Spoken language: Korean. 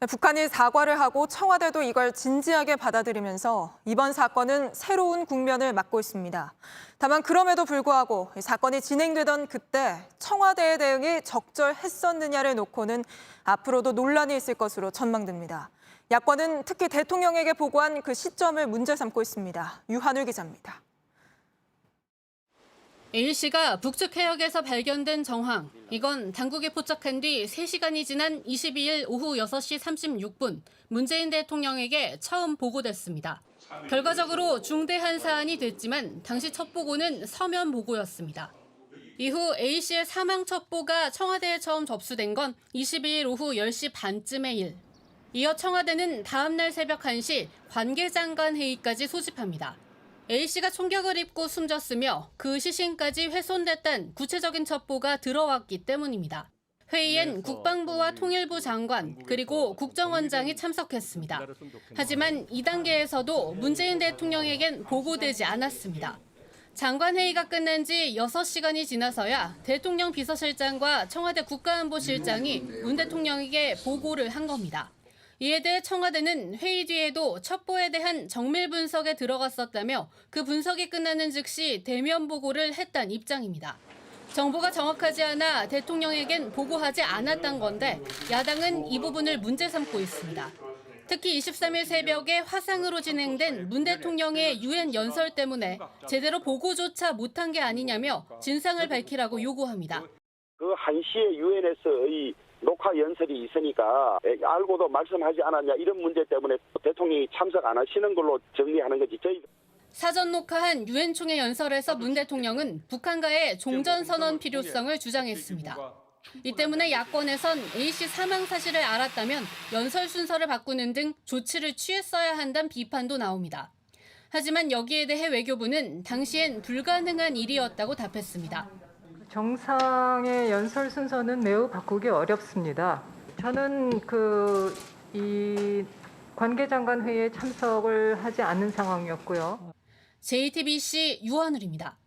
북한이 사과를 하고 청와대도 이걸 진지하게 받아들이면서 이번 사건은 새로운 국면을 맞고 있습니다. 다만 그럼에도 불구하고 사건이 진행되던 그때 청와대의 대응이 적절했었느냐를 놓고는 앞으로도 논란이 있을 것으로 전망됩니다. 야권은 특히 대통령에게 보고한 그 시점을 문제 삼고 있습니다. 유한울 기자입니다. A씨가 북측 해역에서 발견된 정황. 이건 당국에 포착한 뒤 3시간이 지난 22일 오후 6시 36분 문재인 대통령에게 처음 보고됐습니다. 결과적으로 중대한 사안이 됐지만 당시 첫 보고는 서면 보고였습니다. 이후 A씨의 사망 첩보가 청와대에 처음 접수된 건 22일 오후 10시 반쯤의 일. 이어 청와대는 다음 날 새벽 1시 관계장관 회의까지 소집합니다. A씨가 총격을 입고 숨졌으며 그 시신까지 훼손됐다는 구체적인 첩보가 들어왔기 때문입니다. 회의엔 국방부와 통일부 장관 그리고 국정원장이 참석했습니다. 하지만 2단계에서도 문재인 대통령에겐 보고되지 않았습니다. 장관회의가 끝난 지 6시간이 지나서야 대통령 비서실장과 청와대 국가안보실장이 문 대통령에게 보고를 한 겁니다. 이에 대해 청와대는 회의 뒤에도 첩보에 대한 정밀 분석에 들어갔었다며 그 분석이 끝나는 즉시 대면 보고를 했다는 입장입니다. 정보가 정확하지 않아 대통령에겐 보고하지 않았던 건데 야당은 이 부분을 문제 삼고 있습니다. 특히 23일 새벽에 화상으로 진행된 문 대통령의 유엔 연설 때문에 제대로 보고조차 못한 게 아니냐며 진상을 밝히라고 요구합니다. 그 1시에 유엔에서의 녹화 연설이 있으니까 알고도 말씀하지 않았냐 이런 문제 때문에 대통령이 참석 안 하시는 걸로 정리하는 거지. 사전 녹화한 유엔 총회 연설에서 문 대통령은 북한과의 종전선언 필요성을 주장했습니다. 이 때문에 야권에선 A씨 사망 사실을 알았다면 연설 순서를 바꾸는 등 조치를 취했어야 한다는 비판도 나옵니다. 하지만 여기에 대해 외교부는 당시엔 불가능한 일이었다고 답했습니다. 정상의 연설 순서는 매우 바꾸기 어렵습니다. 저는 이 관계장관 회의에 참석을 하지 않는 상황이었고요. JTBC 유한울입니다.